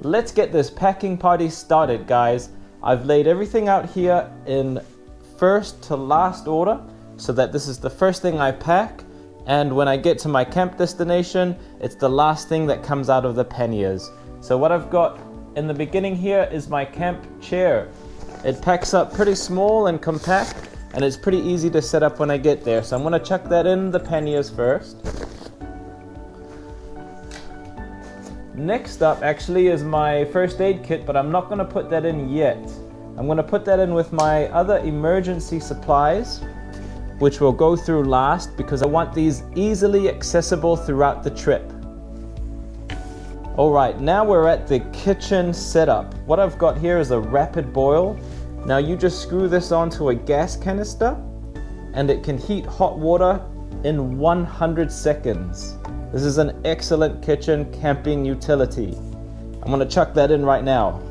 let's get this packing party started, guys. I've laid everything out here in first to last order so that this is the first thing I pack, and when I get to my camp destination, it's the last thing that comes out of the panniers. So what I've got in the beginning here is my camp chair. It packs up pretty small and compact, and it's pretty easy to set up when I get there. So I'm gonna chuck that in the panniers first. Next up actually is my first aid kit, but I'm not gonna put that in yet. I'm gonna put that in with my other emergency supplies, which we'll go through last because I want these easily accessible throughout the trip. All right, now we're at the kitchen setup. What I've got here is a rapid boil. Now you just screw this onto a gas canister and it can heat hot water in 100 seconds. This is an excellent kitchen camping utility. I'm gonna chuck that in right now.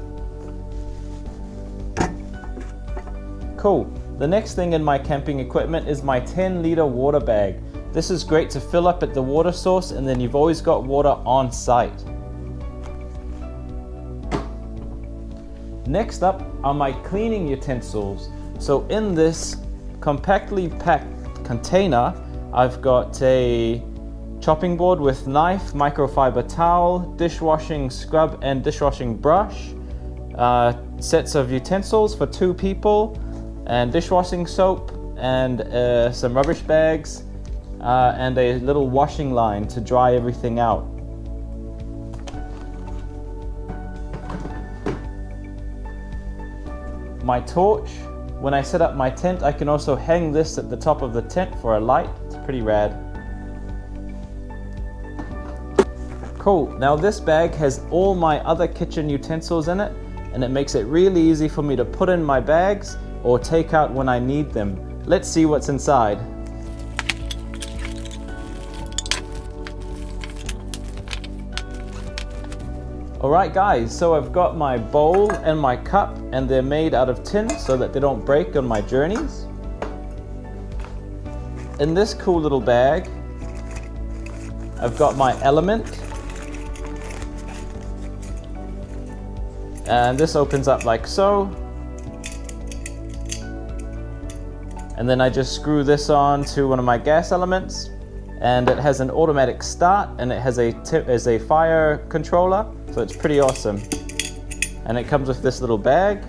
Cool. The next thing in my camping equipment is my 10-liter water bag. This is great to fill up at the water source, and then you've always got water on site. Next up are my cleaning utensils. So in this compactly packed container, I've got a chopping board with knife, microfiber towel, dishwashing scrub and dishwashing brush, sets of utensils for 2 people, and dishwashing soap, and some rubbish bags, and a little washing line to dry everything out. My torch. When I set up my tent, I can also hang this at the top of the tent for a light. It's pretty rad. Cool. Now this bag has all my other kitchen utensils in it, and it makes it really easy for me to put in my bags or take out when I need them. Let's see what's inside. Alright guys, so I've got my bowl and my cup, and they're made out of tin so that they don't break on my journeys. In this cool little bag, I've got my element. And this opens up like so. And then I just screw this on to one of my gas elements, and it has an automatic start, and it has a fire controller, so it's pretty awesome. And it comes with this little bag.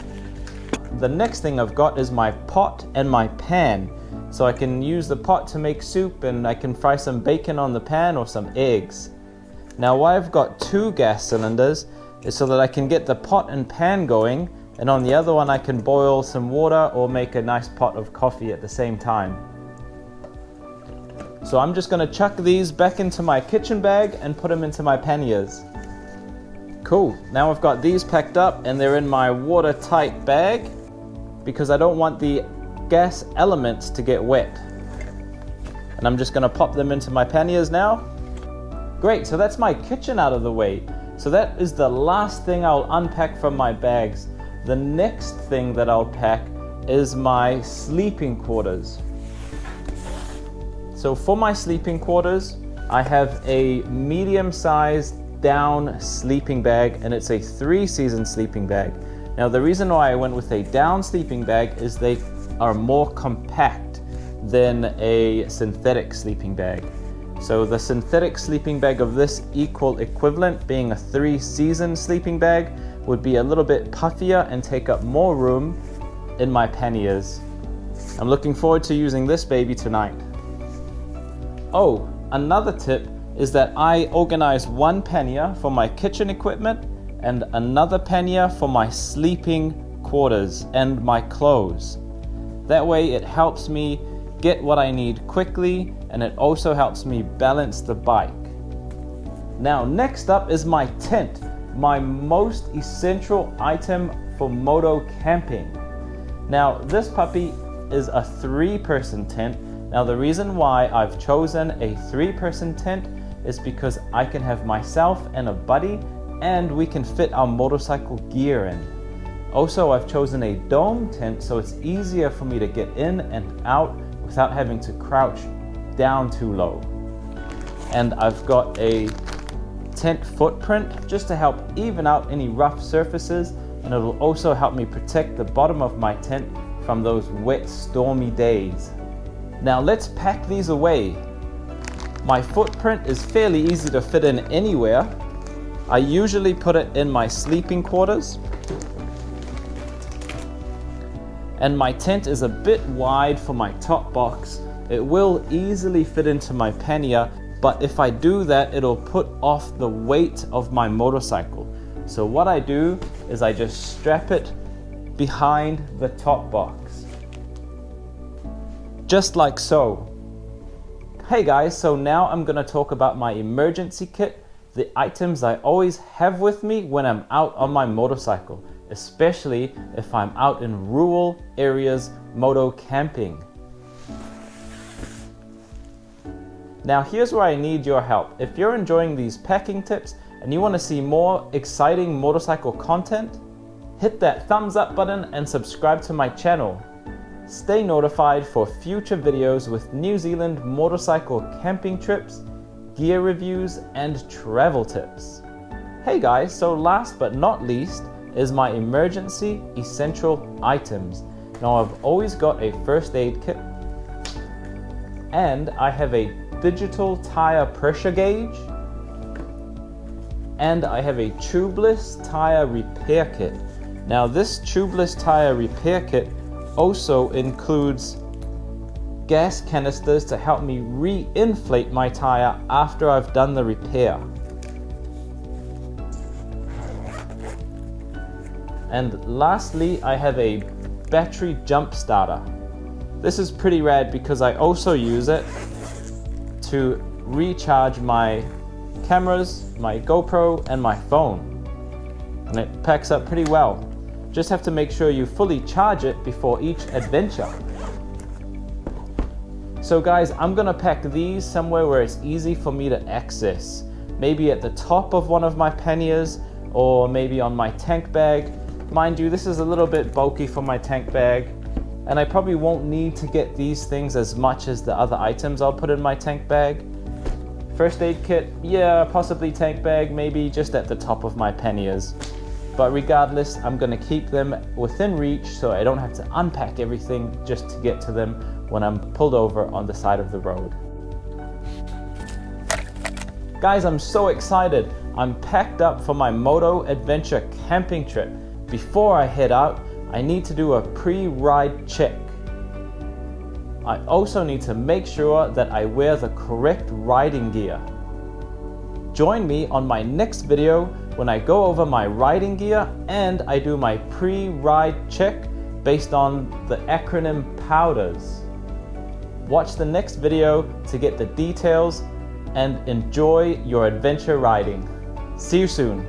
The next thing I've got is my pot and my pan. So I can use the pot to make soup, and I can fry some bacon on the pan or some eggs. Now why I've got 2 gas cylinders is so that I can get the pot and pan going, and on the other one I can boil some water or make a nice pot of coffee at the same time. So I'm just gonna chuck these back into my kitchen bag and put them into my panniers. Cool, now I've got these packed up and they're in my watertight bag because I don't want the gas elements to get wet. And I'm just gonna pop them into my panniers now. Great, so that's my kitchen out of the way. So that is the last thing I'll unpack from my bags. The next thing that I'll pack is my sleeping quarters. So for my sleeping quarters, I have a medium-sized down sleeping bag, and it's a 3-season sleeping bag. Now the reason why I went with a down sleeping bag is they are more compact than a synthetic sleeping bag. So the synthetic sleeping bag of this equivalent being a 3-season sleeping bag would be a little bit puffier and take up more room in my panniers. I'm looking forward to using this baby tonight. Oh, another tip is that I organize one pannier for my kitchen equipment and another pannier for my sleeping quarters and my clothes. That way it helps me get what I need quickly, and it also helps me balance the bike. Now next up is my tent, my most essential item for moto camping. Now this puppy is a 3-person tent. Now the reason why I've chosen a 3-person tent is because I can have myself and a buddy, and we can fit our motorcycle gear in. Also, I've chosen a dome tent so it's easier for me to get in and out without having to crouch down too low. And I've got a tent footprint just to help even out any rough surfaces, and it will also help me protect the bottom of my tent from those wet, stormy days. Now let's pack these away. My footprint is fairly easy to fit in anywhere. I usually put it in my sleeping quarters. And my tent is a bit wide for my top box. It will easily fit into my pannier, but if I do that, it'll put off the weight of my motorcycle. So what I do is I just strap it behind the top box. Just like so. Hey guys, so now I'm gonna talk about my emergency kit, the items I always have with me when I'm out on my motorcycle, especially if I'm out in rural areas moto camping. Now here's where I need your help. If you're enjoying these packing tips and you want to see more exciting motorcycle content, hit that thumbs up button and subscribe to my channel. Stay notified for future videos with New Zealand motorcycle camping trips, gear reviews, and travel tips. Hey guys, so last but not least is my emergency essential items. Now I've always got a first aid kit, and I have a digital tire pressure gauge, and I have a tubeless tire repair kit. Now this tubeless tire repair kit also includes gas canisters to help me re-inflate my tire after I've done the repair. And lastly, I have a battery jump starter. This is pretty rad because I also use it to recharge my cameras, my GoPro, and my phone. And it packs up pretty well. Just have to make sure you fully charge it before each adventure. So guys, I'm gonna pack these somewhere where it's easy for me to access. Maybe at the top of one of my panniers, or maybe on my tank bag. Mind you, this is a little bit bulky for my tank bag, and I probably won't need to get these things as much as the other items I'll put in my tank bag. First aid kit, yeah, possibly tank bag, maybe just at the top of my panniers. But regardless, I'm gonna keep them within reach so I don't have to unpack everything just to get to them when I'm pulled over on the side of the road. Guys, I'm so excited. I'm packed up for my Moto Adventure camping trip. Before I head out, I need to do a pre-ride check. I also need to make sure that I wear the correct riding gear. Join me on my next video when I go over my riding gear and I do my pre-ride check based on the acronym POWDERS. Watch the next video to get the details and enjoy your adventure riding. See you soon.